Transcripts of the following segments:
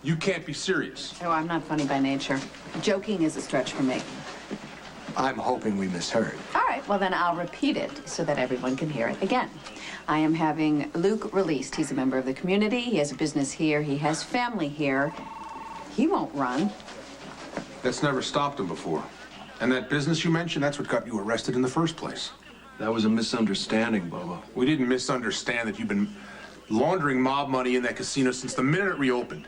You can't be serious. Oh, I'm not funny by nature. Joking is a stretch for me. I'm hoping we misheard. All right, well then I'll repeat it so that everyone can hear it again. I am having Luke released. He's a member of the community. He has a business here. He has family here. He won't run. That's never stopped him before. And that business you mentioned, that's what got you arrested in the first place. That was a misunderstanding, Bubba. We didn't misunderstand that you've been laundering mob money in that casino since the minute it reopened.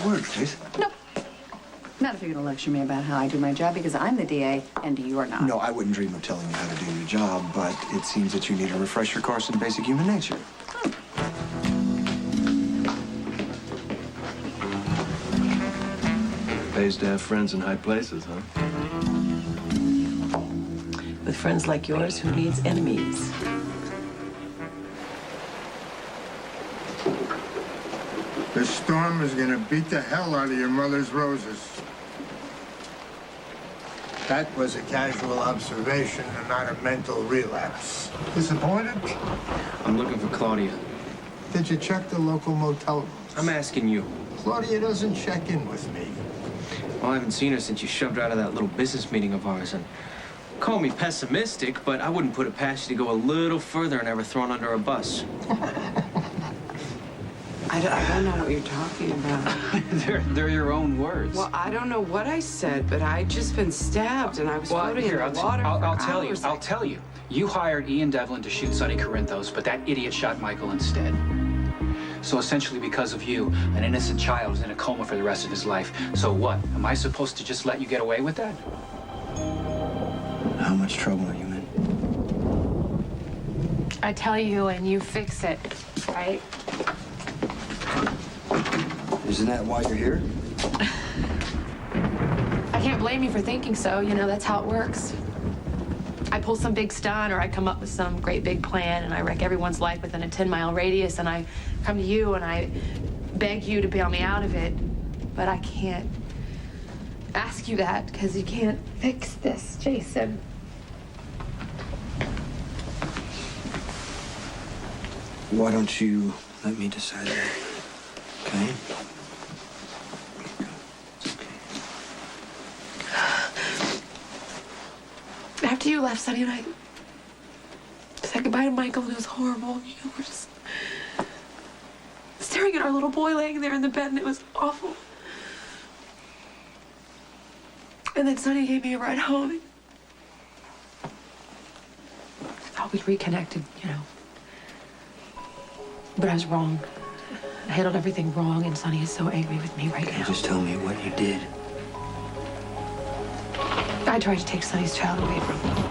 Word, please. Nope. Not if you're going to lecture me about how I do my job, because I'm the DA and you're not. No, I wouldn't dream of telling you how to do your job, but it seems that you need a refresher course in basic human nature. Pays to have friends in high places, huh? With friends like yours, who needs enemies? This storm is gonna beat the hell out of your mother's roses. That was a casual observation and not a mental relapse. Disappointed? I'm looking for Claudia. Did you check the local motel rooms? I'm asking you. Claudia doesn't check in with me. Well, I haven't seen her since you shoved her out of that little business meeting of ours. And call me pessimistic, but I wouldn't put it past you to go a little further and ever thrown under a bus. I don't know what you're talking about. they're your own words. Well, I don't know what I said, but I'd just been stabbed and I was floating in the water I'll for tell you. hours. I'll tell you. You hired Ian Devlin to shoot Sonny Corinthos, but that idiot shot Michael instead. So essentially, because of you, an innocent child is in a coma for the rest of his life. So what? Am I supposed to just let you get away with that? How much trouble are you in? I tell you and you fix it, right? Isn't that why you're here? I can't blame you for thinking so. You know, that's how it works. I pull some big stunt or I come up with some great big plan and I wreck everyone's life within a 10-mile radius and I come to you and I beg you to bail me out of it. But I can't ask you that because you can't fix this, Jason. Why don't you let me decide that? Okay? After you left, Sonny and I said goodbye to Michael, and it was horrible. You know, we're just staring at our little boy laying there in the bed, and it was awful. And then Sonny gave me a ride home. I thought we'd reconnected, you know. But I was wrong. I handled everything wrong, and Sonny is so angry with me right now. Just tell me what you did. I tried to take Sonny's child away from him.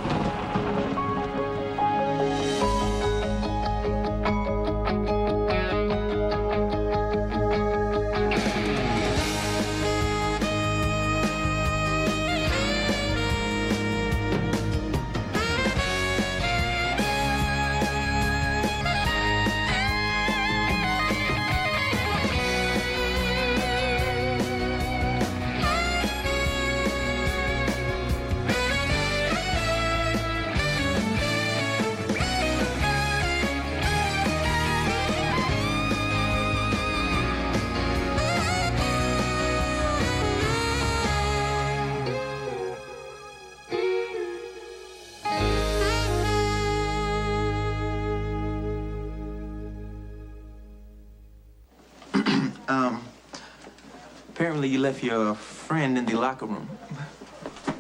Apparently you left your friend in the locker room.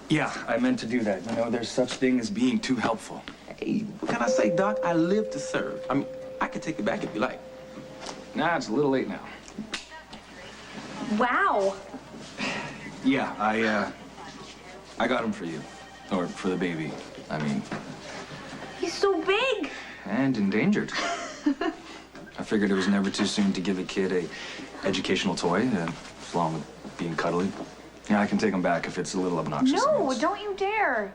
Yeah, I meant to do that. You know, there's such thing as being too helpful. Hey, what can I say, Doc? I live to serve. I mean, I can take it back if you like. Nah, it's a little late now. Wow. Yeah, I got him for you. Or for the baby, I mean. He's so big. And endangered. I figured it was never too soon to give a kid a educational toy, along with being cuddly. Yeah, I can take him back if it's a little obnoxious. No, don't you dare.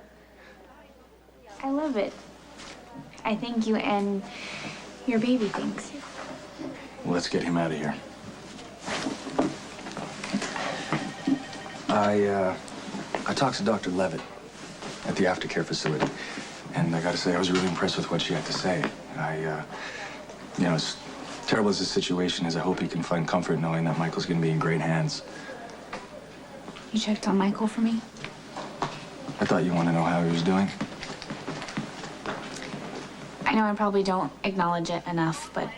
I love it. I thank you, and your baby thanks you. Well, let's get him out of here. I talked to Dr. Levitt at the aftercare facility, and I gotta say, I was really impressed with what she had to say. You know, Terrible as his situation is, I hope he can find comfort knowing that Michael's gonna be in great hands. You checked on Michael for me? I thought you wanted to know how he was doing. I know I probably don't acknowledge it enough, but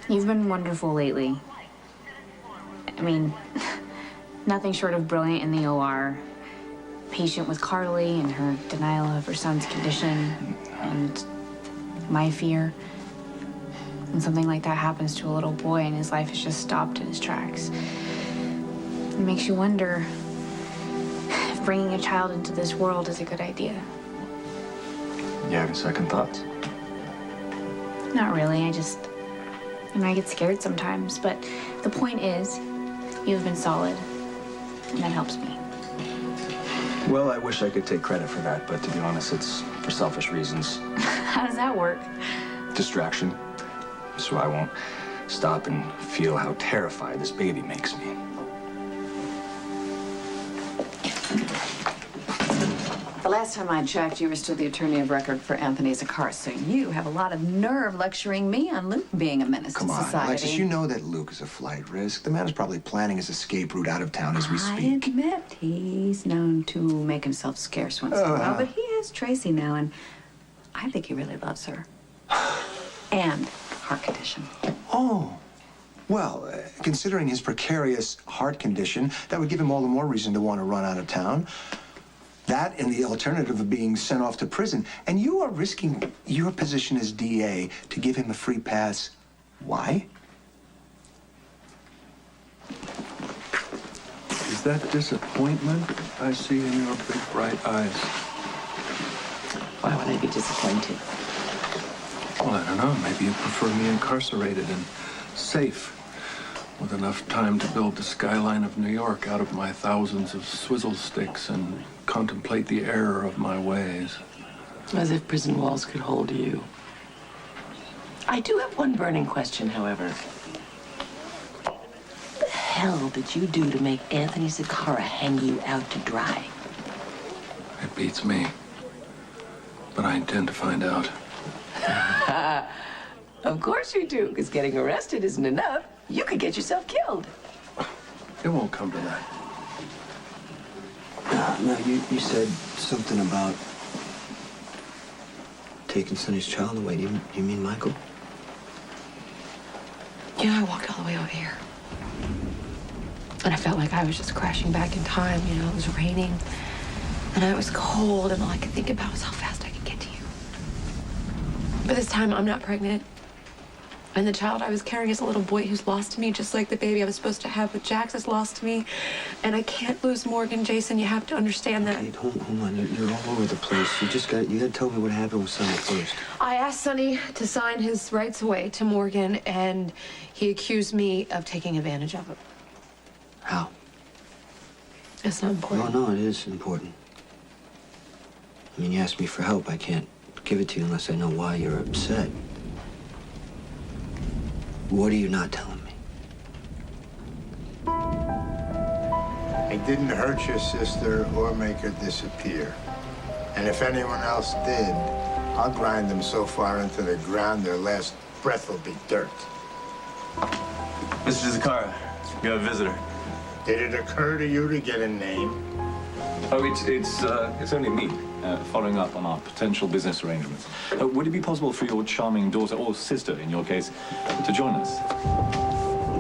you've been wonderful lately. I mean, nothing short of brilliant in the OR. Patient with Carly and her denial of her son's condition, and my fear. When something like that happens to a little boy and his life is just stopped in his tracks, it makes you wonder if bringing a child into this world is a good idea. You having second thoughts? Not really, I get scared sometimes, but the point is, you've been solid, and that helps me. Well, I wish I could take credit for that, but to be honest, it's for selfish reasons. How does that work? Distraction. So I won't stop and feel how terrified this baby makes me. The last time I checked, you were still the attorney of record for Anthony Zaccaris, so you have a lot of nerve lecturing me on Luke being a menace Come to on, society. Alexis, you know that Luke is a flight risk. The man is probably planning his escape route out of town as we I speak. admit he's known to make himself scarce once in a while, but he has Tracy now, and I think he really loves her. And heart condition. Oh. Well, considering his precarious heart condition, that would give him all the more reason to want to run out of town. That and the alternative of being sent off to prison. And you are risking your position as DA to give him a free pass. Why? Is that disappointment I see in your big, bright eyes? Why would I be disappointed? Well, I don't know. Maybe you prefer me incarcerated and safe, with enough time to build the skyline of New York out of my thousands of swizzle sticks and contemplate the error of my ways. As if prison walls could hold you. I do have one burning question, however. What the hell did you do to make Anthony Zaccaris hang you out to dry? It beats me. But I intend to find out. Of course you do, because getting arrested isn't enough. You could get yourself killed. It won't come to that. No, you said something about taking Sonny's child away. Do you mean Michael? I walked all the way over here. And I felt like I was just crashing back in time. It was raining. And I was cold, and all I could think about was how fast I could get to you. But this time, I'm not pregnant. And the child I was carrying is a little boy who's lost to me, just like the baby I was supposed to have with Jax is lost to me. And I can't lose Morgan, Jason. You have to understand that. Kate, hold on. You're all over the place. You gotta tell me what happened with Sonny first. I asked Sonny to sign his rights away to Morgan, and he accused me of taking advantage of him. How? It's not important. No, it is important. I mean, you asked me for help. I can't give it to you unless I know why you're upset. What are you not telling me? I didn't hurt your sister or make her disappear. And if anyone else did, I'll grind them so far into the ground their last breath will be dirt. Mr. Zaccaris, you have a visitor. Did it occur to you to get a name? Oh, it's only me, following up on our potential business arrangements. Would it be possible for your charming daughter, or sister in your case, to join us?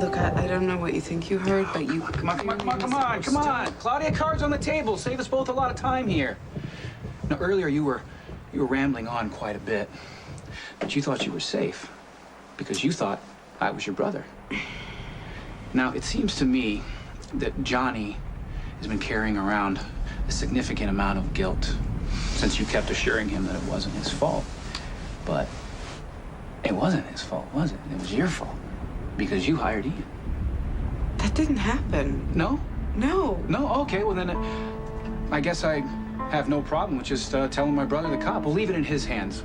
Look, I don't know what you think you heard, but you... Come on. Claudia, cards on the table. Save us both a lot of time here. Now, earlier you were rambling on quite a bit, but you thought you were safe because you thought I was your brother. Now, it seems to me that Johnny has been carrying around a significant amount of guilt since you kept assuring him that it wasn't his fault. But it wasn't his fault, was it? It was your fault because you hired Ian. That didn't happen. No? No. No? Okay, well then I guess I have no problem with just telling my brother, the cop. We'll leave it in his hands.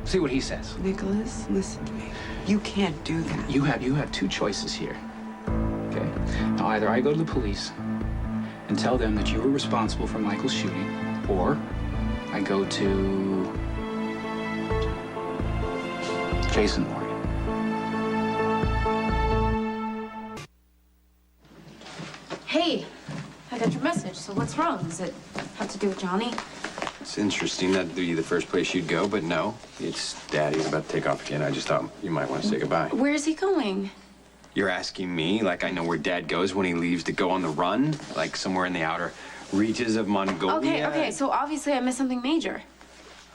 See what he says. Nicholas, listen to me. You can't do that. You have two choices here. Okay? Now either I go to the police and tell them that you were responsible for Michael's shooting, or I go to Jason Morgan Hey, I got your message. So what's wrong? Does it have to do with Johnny? It's interesting. That'd be the first place you'd go, but no. It's Dad. He's about to take off again. I just thought you might want to say goodbye. Where's he going? You're asking me like I know where Dad goes when he leaves to go on the run? Like somewhere in the outer reaches of Mongolia? Okay, so obviously I missed something major.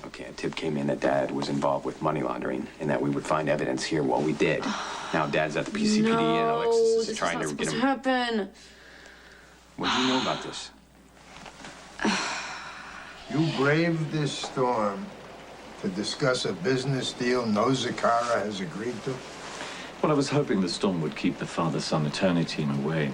Okay, a tip came in that Dad was involved with money laundering and that we would find evidence here. Well, we did. Now Dad's at the PCPD and Alexis is trying to get him. Happen. What do you know about this? You braved this storm to discuss a business deal no Zakara has agreed to? Well, I was hoping the storm would keep the father-son eternity in a way.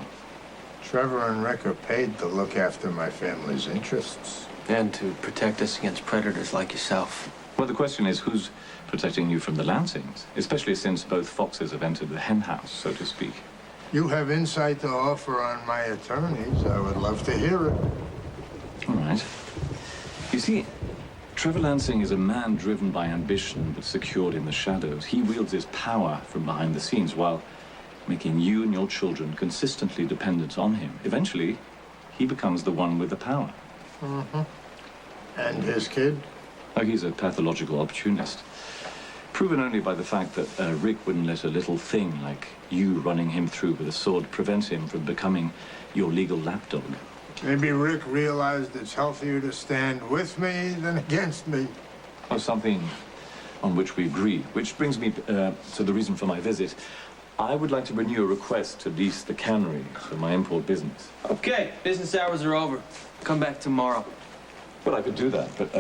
Trevor and Rick are paid to look after my family's interests. And to protect us against predators like yourself. Well, the question is, who's protecting you from the Lansings? Especially since both foxes have entered the hen house, so to speak. You have insight to offer on my attorneys. I would love to hear it. All right. You see, Trevor Lansing is a man driven by ambition but secured in the shadows. He wields his power from behind the scenes while making you and your children consistently dependent on him. Eventually, he becomes the one with the power. Mm-hmm. And his kid? Oh, he's a pathological opportunist. Proven only by the fact that Rick wouldn't let a little thing like you running him through with a sword prevent him from becoming your legal lapdog. Maybe Rick realized it's healthier to stand with me than against me. Oh, something on which we agree. Which brings me to the reason for my visit. I would like to renew a request to lease the cannery for my import business. Okay, business hours are over. Come back tomorrow. Well, I could do that, but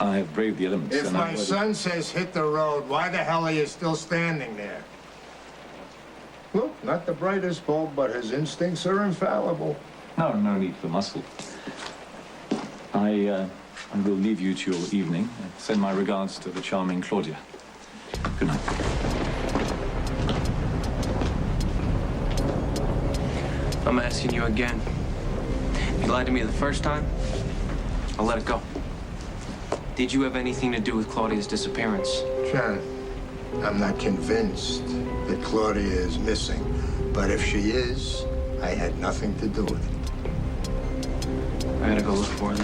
I have braved the elements. If and my son says hit the road, why the hell are you still standing there? Look, not the brightest bulb, but his instincts are infallible. No need for muscle. I will leave you to your evening. Send my regards to the charming Claudia. Good night. I'm asking you again. You lied to me the first time, I'll let it go. Did you have anything to do with Claudia's disappearance? John, I'm not convinced that Claudia is missing, but if she is, I had nothing to do with it. I gotta go look for her.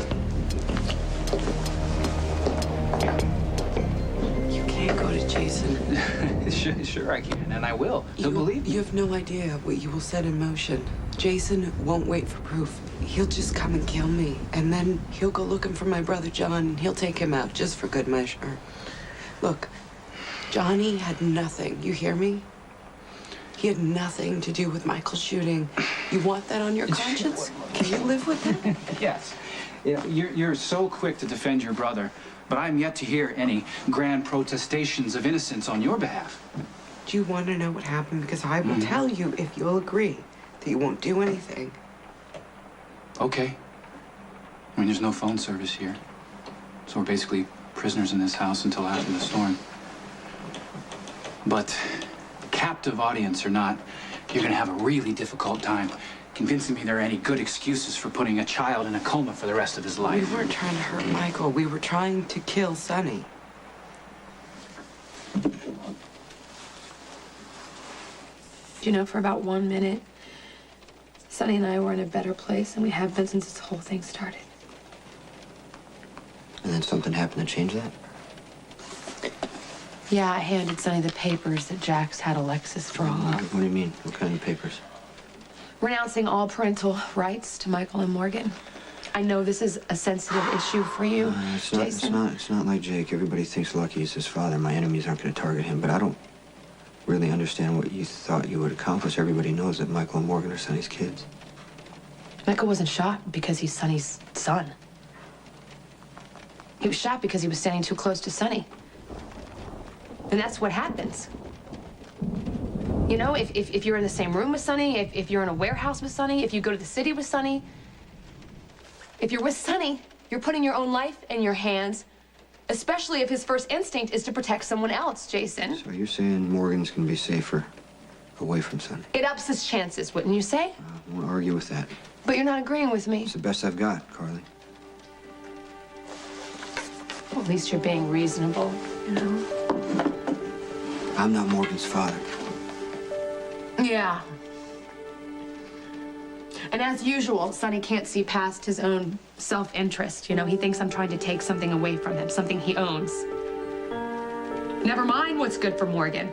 You can't go to Jason. Sure I can, and I will. He'll believe me. You have no idea what you will set in motion. Jason won't wait for proof. He'll just come and kill me. And then he'll go looking for my brother John, and he'll take him out just for good measure. Look, Johnny had nothing. You hear me? He had nothing to do with Michael's shooting. You want that on your conscience? Can you live with it? Yes. You're so quick to defend your brother, but I'm yet to hear any grand protestations of innocence on your behalf. Do you want to know what happened? Because I will tell you if you'll agree that you won't do anything. Okay. I mean, there's no phone service here. So we're basically prisoners in this house until after the storm. But captive audience or not, you're gonna have a really difficult time convincing me there are any good excuses for putting a child in a coma for the rest of his life. We weren't trying to hurt Michael. We were trying to kill Sonny. You know, for about 1 minute, Sonny and I were in a better place than we have been since this whole thing started. And then something happened to change that? Yeah, I handed Sonny the papers that Jax had Alexis draw up. What do you mean? What kind of papers? Renouncing all parental rights to Michael and Morgan. I know this is a sensitive issue for you, Jason. It's not like Jake. Everybody thinks Lucky is his father. My enemies aren't going to target him, but I don't really understand what you thought you would accomplish. Everybody knows that Michael and Morgan are Sonny's kids. Michael wasn't shot because he's Sonny's son. He was shot because he was standing too close to Sonny. And that's what happens. You know, if you're in the same room with Sonny, if you're in a warehouse with Sonny, if you go to the city with Sonny, if you're with Sonny, you're putting your own life in your hands, especially if his first instinct is to protect someone else, Jason. So you're saying Morgan's going to be safer away from Sonny? It ups his chances, wouldn't you say? I won't argue with that. But you're not agreeing with me. It's the best I've got, Carly. Well, at least you're being reasonable, you know? I'm not Morgan's father. Yeah. And as usual, Sonny can't see past his own self-interest. You know, he thinks I'm trying to take something away from him, something he owns. Never mind what's good for Morgan.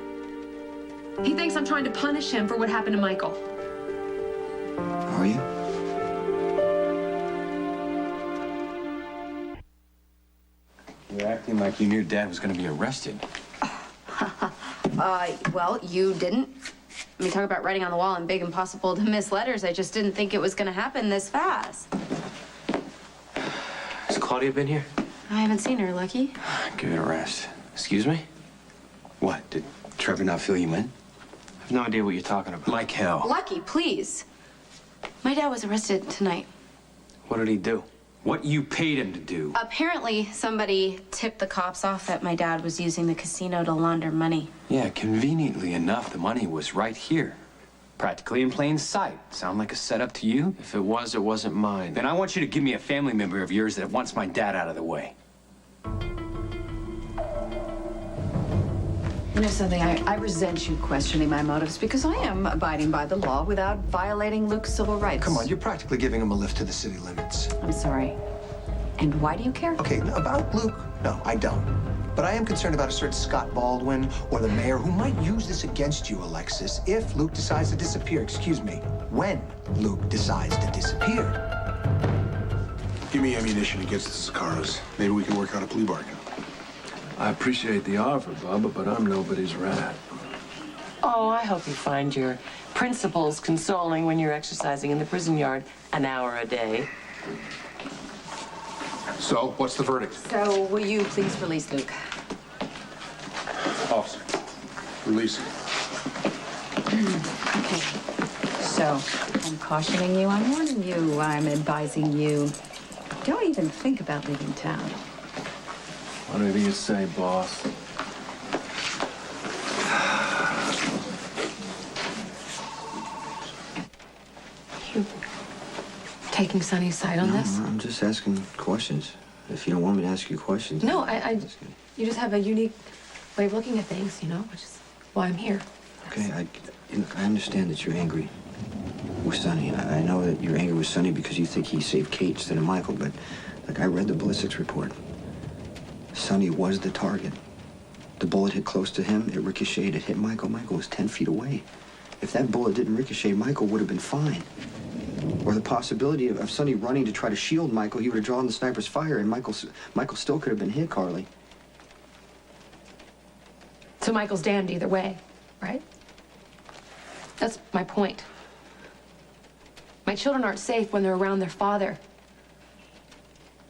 He thinks I'm trying to punish him for what happened to Michael. Are you? You're acting like you knew Dad was going to be arrested. Well, you didn't. I mean, talk about writing on the wall and big impossible to miss letters. I just didn't think it was gonna happen this fast. Has Claudia been here? I haven't seen her, Lucky. Give it a rest. Excuse me? What? Did Trevor not fill you in? I have no idea what you're talking about. Like hell. Lucky, please. My dad was arrested tonight. What did he do? What you paid him to do. Apparently, somebody tipped the cops off that my dad was using the casino to launder money. Yeah, conveniently enough, the money was right here. Practically in plain sight. Sound like a setup to you? If it was, it wasn't mine. Then I want you to give me a family member of yours that wants my dad out of the way. You know something, I resent you questioning my motives because I am abiding by the law without violating Luke's civil rights. Come on, you're practically giving him a lift to the city limits. I'm sorry. And why do you care? Okay, about Luke, no, I don't. But I am concerned about a certain Scott Baldwin or the mayor who might use this against you, Alexis, if Luke decides to disappear. Excuse me, when Luke decides to disappear. Give me ammunition against the Zakaras. Maybe we can work out a plea bargain. I appreciate the offer, Bubba, but I'm nobody's rat. Oh, I hope you find your principles consoling when you're exercising in the prison yard an hour a day. So, what's the verdict? So, will you please release Luke? Officer, release him. Okay. So, I'm cautioning you, I'm warning you, I'm advising you. Don't even think about leaving town. Whatever you say, boss. You taking Sonny's side on this? No, I'm just asking questions. If you don't want me to ask you questions. No, you just have a unique way of looking at things, you know, which is why I'm here. Okay, I understand that you're angry with Sonny. I know that you're angry with Sonny because you think he saved Kate instead of Michael, but like I read the ballistics report. Sonny was the target. The bullet hit close to him, it ricocheted, it hit Michael. Michael was 10 feet away. If that bullet didn't ricochet, Michael would have been fine. Or the possibility of Sonny running to try to shield Michael, he would have drawn the sniper's fire, and Michael still could have been hit, Carly. So Michael's damned either way, right? That's my point. My children aren't safe when they're around their father.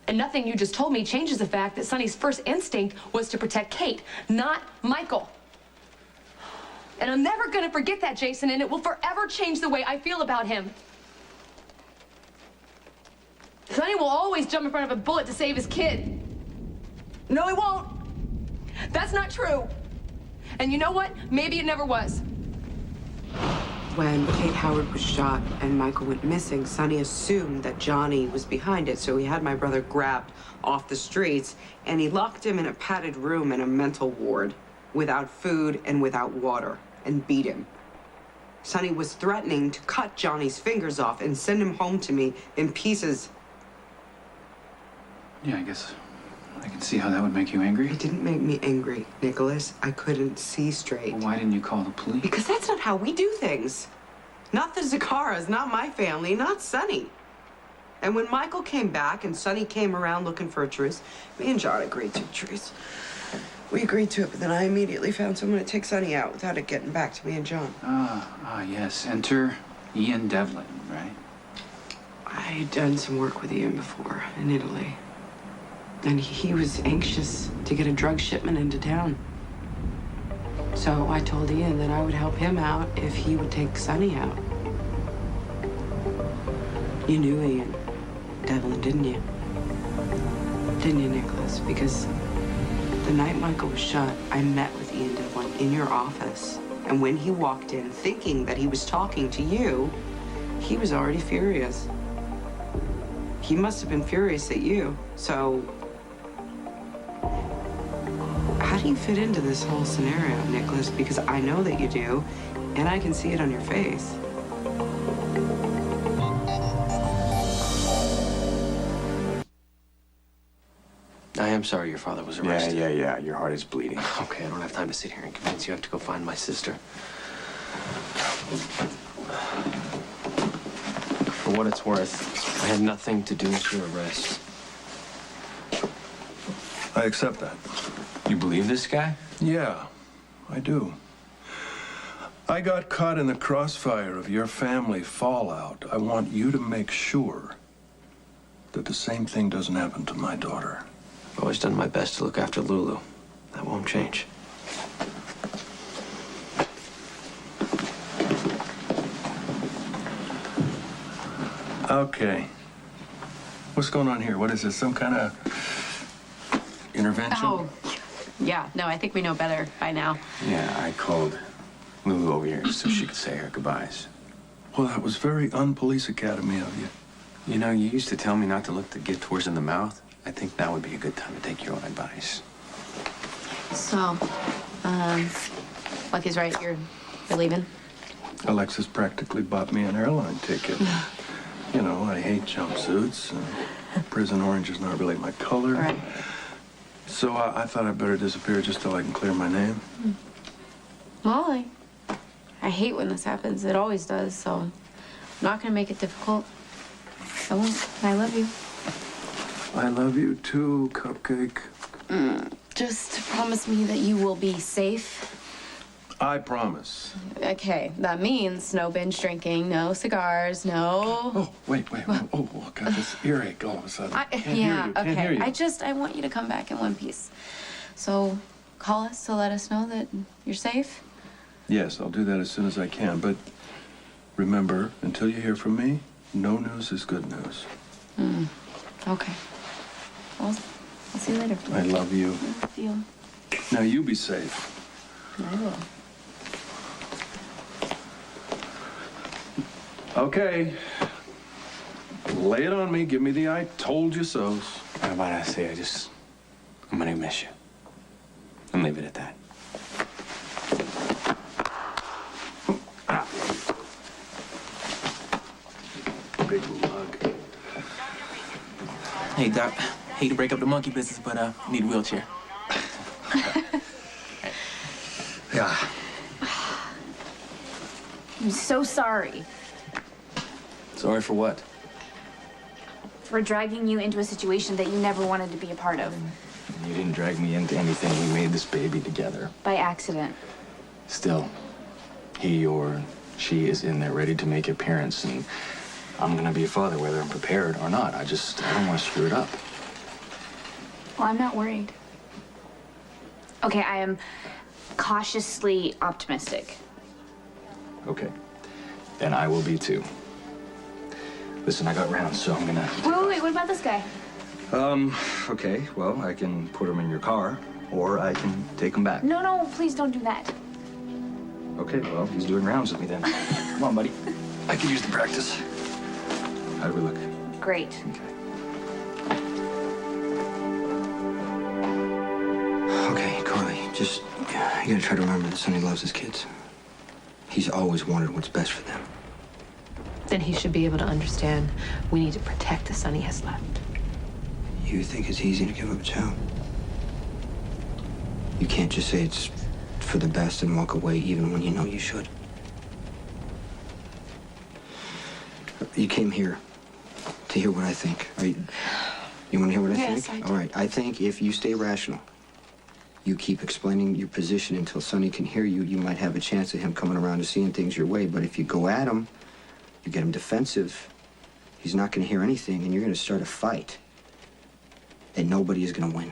And nothing you just told me changes the fact that Sonny's first instinct was to protect Kate, not Michael. And I'm never gonna forget that, Jason, and it will forever change the way I feel about him. Sonny will always jump in front of a bullet to save his kid. No, he won't. That's not true. And you know what? Maybe it never was. When Kate Howard was shot and Michael went missing, Sonny assumed that Johnny was behind it, so he had my brother grabbed off the streets, and he locked him in a padded room in a mental ward, without food and without water, and beat him. Sonny was threatening to cut Johnny's fingers off and send him home to me in pieces. Yeah, I guess I can see how that would make you angry. It didn't make me angry, Nicholas. I couldn't see straight. Well, why didn't you call the police? Because that's not how we do things. Not the Zakaras, not my family, not Sonny. And when Michael came back and Sonny came around looking for a truce, me and John agreed to a truce. We agreed to it, but then I immediately found someone to take Sonny out without it getting back to me and John. Yes. Enter Ian Devlin, right? I'd done some work with Ian before in Italy. And he was anxious to get a drug shipment into town. So I told Ian that I would help him out if he would take Sonny out. You knew Ian Devlin, didn't you? Didn't you, Nicholas? Because the night Michael was shot, I met with Ian Devlin in your office. And when he walked in thinking that he was talking to you, he was already furious. He must have been furious at you. So how do you fit into this whole scenario, Nicholas? Because I know that you do, and I can see it on your face. I'm sorry your father was arrested. Yeah. Your heart is bleeding. Okay, I don't have time to sit here and convince you. I have to go find my sister. For what it's worth, I had nothing to do with your arrest. I accept that. You believe this guy? Yeah, I do. I got caught in the crossfire of your family fallout. I want you to make sure that the same thing doesn't happen to my daughter. I've always done my best to look after Lulu. That won't change. Okay. What's going on here? What is this? Some kind of intervention? Oh, yeah. No, I think we know better by now. Yeah, I called Lulu over here so she could say her goodbyes. Well, that was very un-Police Academy of you. You know, you used to tell me not to look the gift horse in the mouth. I think now would be a good time to take your own advice. So, Lucky's right. You're leaving? Alexis practically bought me an airline ticket. You know, I hate jumpsuits, and prison orange is not really my color. Right. So I thought I'd better disappear just till I can clear my name. Well, I hate when this happens. It always does, so I'm not gonna make it difficult. I won't. I love you. I love you too, Cupcake. Just promise me that you will be safe. I promise. Okay, that means no binge drinking, no cigars, no... Oh, wait. Oh, I got this earache all of a sudden. Can't hear you. Okay. Can't hear you. I want you to come back in one piece. So call us to let us know that you're safe. Yes, I'll do that as soon as I can, but remember, until you hear from me, no news is good news. Okay. Well, I'll see you later. I love you. I love you. Now you be safe. I will. Okay. Lay it on me. Give me the I told you so's. How about I say I'm gonna miss you. And leave it at that. Big lug. Hey, Doc. Hate to break up the monkey business, but need a wheelchair. Yeah. I'm so sorry Sorry for what? for dragging you into a situation that you never wanted to be a part of. You didn't drag me into anything. We made this baby together. By accident. Still, he or she is in there ready to make an appearance, and I'm gonna be a father whether I'm prepared or not. I don't want to screw it up. Well, I'm not worried. Okay, I am cautiously optimistic. Okay. Then I will be too. Listen, I got rounds, so I'm gonna... Wait, what about this guy? Okay, well, I can put him in your car, or I can take him back. No, please don't do that. Okay, well, he's doing rounds with me then. Come on, buddy. I could use the practice. How do we look? Great. Okay. Okay, Carly, just, you gotta try to remember that Sonny loves his kids. He's always wanted what's best for them. Then he should be able to understand we need to protect the son he has left. You think it's easy to give up a child? You can't just say it's for the best and walk away even when you know you should. You came here to hear what I think. You want to hear what I think? Yes, I do. All right. I think if you stay rational, you keep explaining your position until Sonny can hear you, you might have a chance of him coming around to seeing things your way. But if you go at him, you get him defensive, he's not going to hear anything, and you're going to start a fight. And nobody is going to win.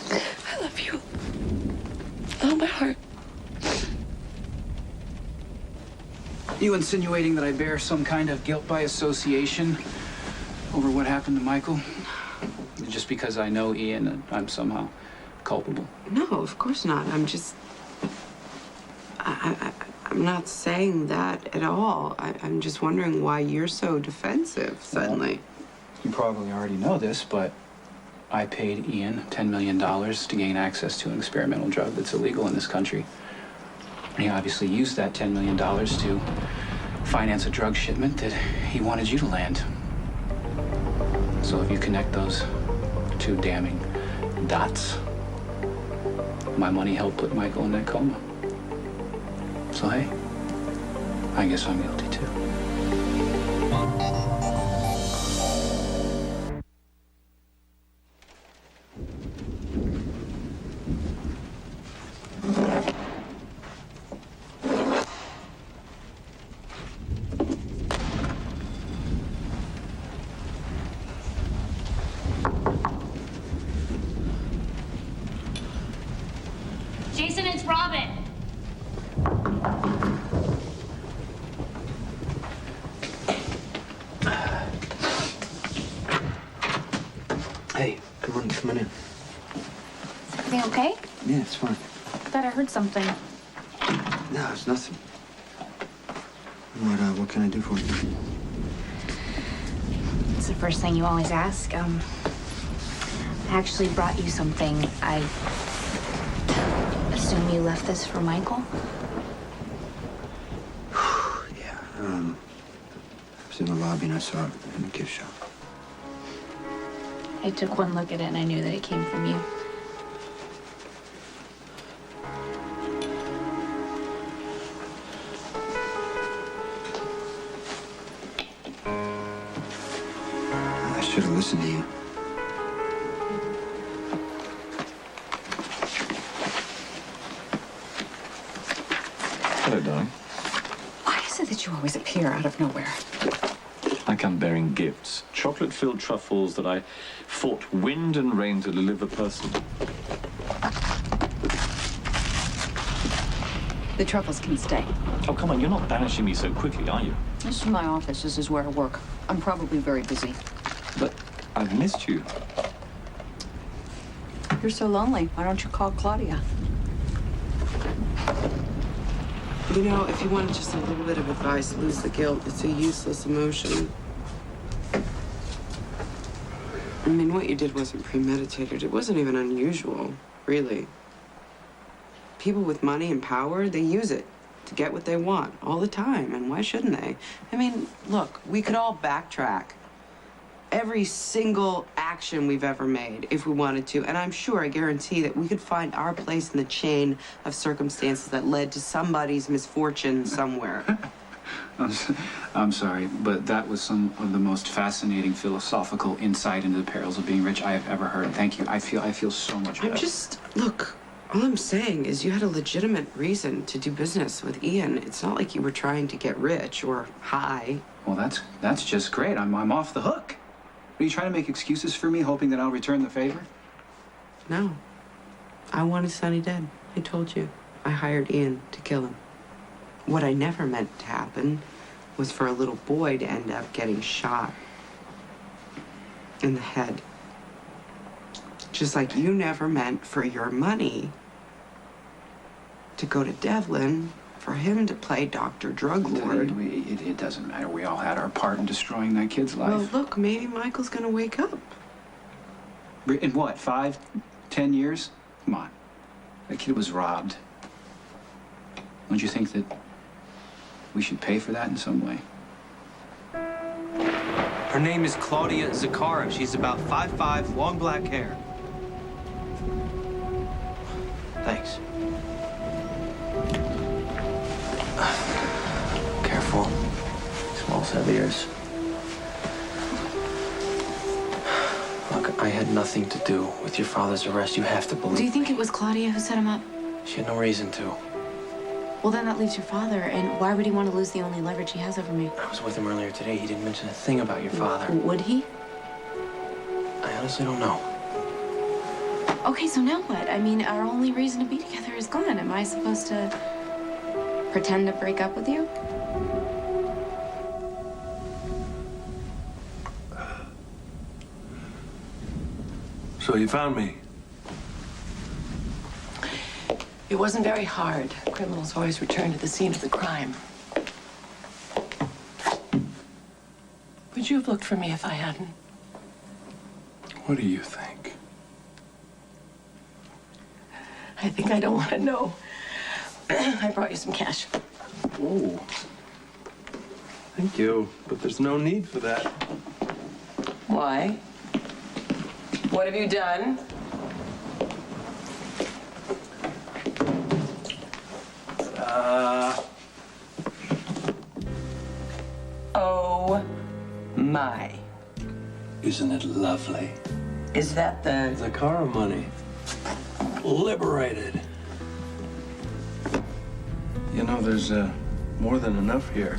I love you. Oh, my heart. You insinuating that I bear some kind of guilt by association over what happened to Michael? Just because I know Ian and I'm somehow culpable? No, of course not. I'm just... I'm not saying that at all. I'm just wondering why you're so defensive suddenly. Well, you probably already know this, but I paid Ian $10 million to gain access to an experimental drug that's illegal in this country. And he obviously used that $10 million to finance a drug shipment that he wanted you to land. So if you connect those two damning dots, my money helped put Michael in that coma. So hey, I guess I'm guilty too. Jason, it's Robin. Hey, come on in. Is everything okay? Yeah, it's fine. I thought I heard something. No, it's nothing. What can I do for you? It's the first thing you always ask. I actually brought you something. I assume you left this for Michael? Yeah, I was in the lobby and I saw it in the gift shop. I took one look at it and I knew that it came from you. I should have listened to you. Hello, darling. Why is it that you always appear out of nowhere? I come bearing gifts. Chocolate-filled truffles that I fought wind and rain to deliver personally. The truffles can stay. Oh, come on, you're not banishing me so quickly, are you? This is my office. This is where I work. I'm probably very busy. But I've missed you. You're so lonely. Why don't you call Claudia? You know, if you want just a little bit of advice, lose the guilt. It's a useless emotion. I mean, what you did wasn't premeditated. It wasn't even unusual, really. People with money and power, they use it to get what they want all the time, and why shouldn't they? I mean, look, we could all backtrack every single action we've ever made if we wanted to, and I'm sure, I guarantee that we could find our place in the chain of circumstances that led to somebody's misfortune somewhere. I'm sorry, but that was some of the most fascinating philosophical insight into the perils of being rich I have ever heard. Thank you. I feel so much better. Look, all I'm saying is you had a legitimate reason to do business with Ian. It's not like you were trying to get rich or high. Well, that's just great. I'm off the hook. Are you trying to make excuses for me, hoping that I'll return the favor? No. I wanted Sonny dead. I told you. I hired Ian to kill him. What I never meant to happen was for a little boy to end up getting shot in the head. Just like you never meant for your money to go to Devlin for him to play Dr. Drug Lord. It doesn't matter. We all had our part in destroying that kid's life. Well, look, maybe Michael's gonna wake up. In what, 5, 10 years? Come on. That kid was robbed. Don't you think that we should pay for that in some way? Her name is Claudia Zakharov. She's about 5'5", long black hair. Thanks. Careful. Small set of ears. Look, I had nothing to do with your father's arrest. You have to believe Do you think it was Claudia who set him up? She had no reason to. Well, then that leaves your father, and why would he want to lose the only leverage he has over me? I was with him earlier today. He didn't mention a thing about your father. Would he? I honestly don't know. Okay, so now what? I mean, our only reason to be together is gone. Am I supposed to pretend to break up with you? So you found me. It wasn't very hard. Criminals always return to the scene of the crime. Would you have looked for me if I hadn't? What do you think? I think I don't want to know. I brought you some cash. Oh. Thank you, but there's no need for that. Why? What have you done? Oh my. Isn't it lovely? Is that the... Zakara money. Liberated. You know, there's more than enough here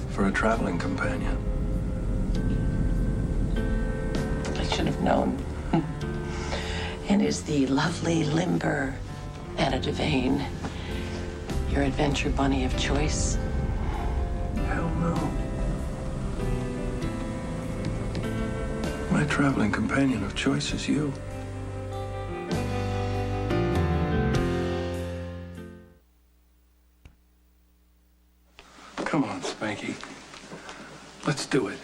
for a traveling companion. I should have known. And is the lovely limber Anna Devane your adventure bunny of choice? Hell no. My traveling companion of choice is you. Come on, Spanky. Let's do it.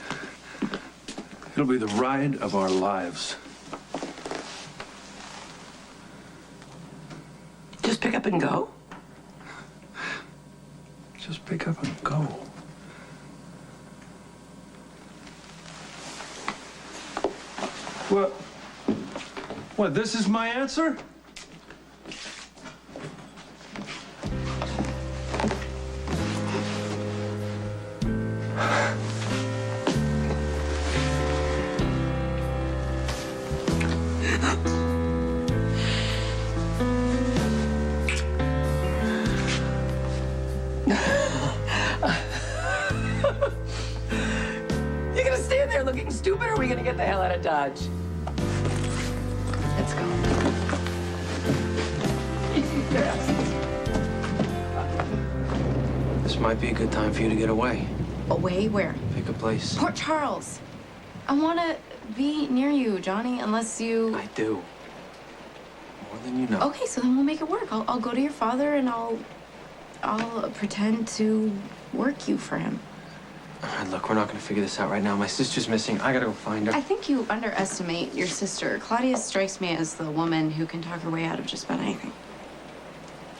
It'll be the ride of our lives. Just pick up and go? Just pick up and go. What, this is my answer? You gonna stand there looking stupid, or are we gonna get the hell out of Dodge? Let's go. This might be a good time for you to get away. Away where? Pick a place. Port Charles. I want to be near you, Johnny, unless you... I do. More than you know. Okay, so then we'll make it work. I'll go to your father and I'll pretend to work you for him. All right, look, we're not going to figure this out right now. My sister's missing. I got to go find her. I think you underestimate your sister. Claudia strikes me as the woman who can talk her way out of just about anything.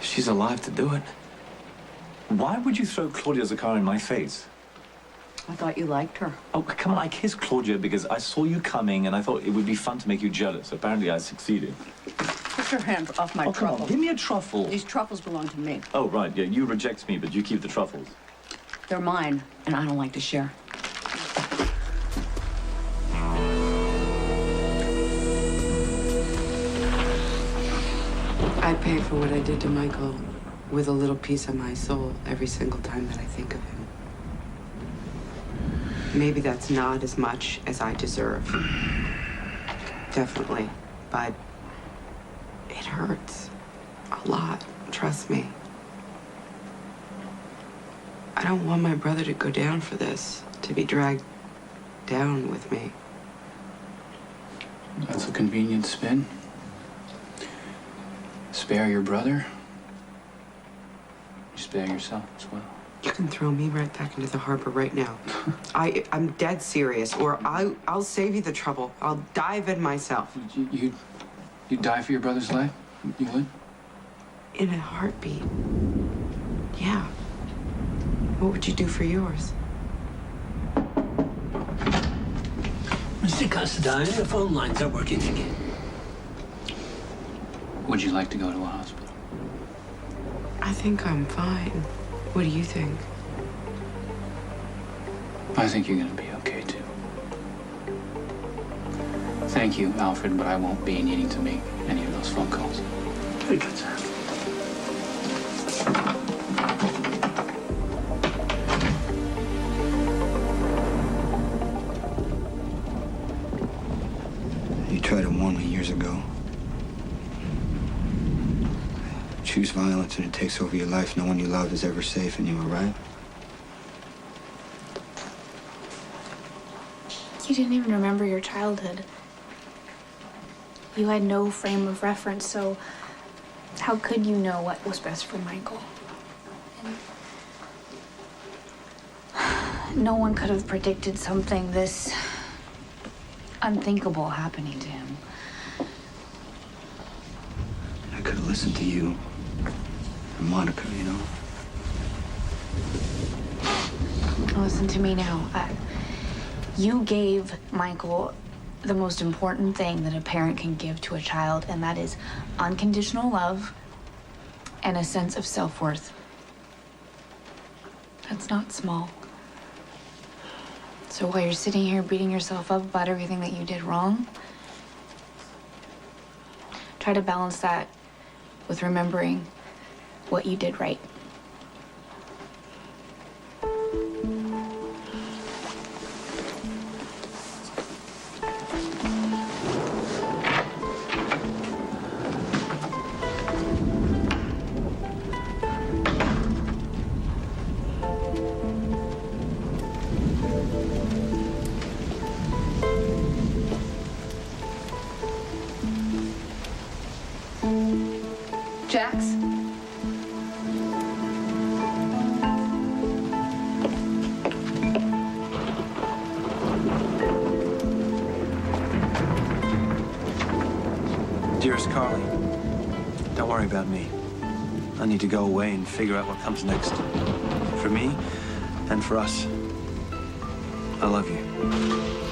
She's alive to do it. Why would you throw Claudia Zakara in my face? I thought you liked her. Oh, come on, I kissed Claudia because I saw you coming and I thought it would be fun to make you jealous. Apparently I succeeded. Put your hands off my Oh, come truffle. on, give me a truffle. These truffles belong to me. Oh, right, yeah, you reject me, but you keep the truffles. They're mine, and I don't like to share. I'd pay for what I did to Michael with a little piece of my soul every single time that I think of him. Maybe that's not as much as I deserve. Definitely. But it hurts a lot, trust me. I don't want my brother to go down for this, to be dragged down with me. That's a convenient spin. Spare your brother. You spare yourself as well. You can throw me right back into the harbor right now. I'm dead serious, or I'll save you the trouble. I'll dive in myself. You'd die for your brother's life? You would? In a heartbeat. Yeah. What would you do for yours? Mr. Cassadine, your phone lines are working again. Would you like to go to a hospital? I think I'm fine. What do you think? I think you're gonna be okay, too. Thank you, Alfred, but I won't be needing to make any of those phone calls. Very good, sir. You tried to warn me years ago. Choose violence and it takes over your life. No one you love is ever safe, and you were right. You didn't even remember your childhood. You had no frame of reference, so how could you know what was best for Michael? And no one could have predicted something this unthinkable happening to him. I could have listened to you. And Monica, you know. Listen to me now. You gave Michael the most important thing that a parent can give to a child, and that is unconditional love and a sense of self-worth. That's not small. So while you're sitting here beating yourself up about everything that you did wrong, try to balance that with remembering what you did right. Jax? Dearest Carly, don't worry about me. I need to go away and figure out what comes next. For me and for us. I love you.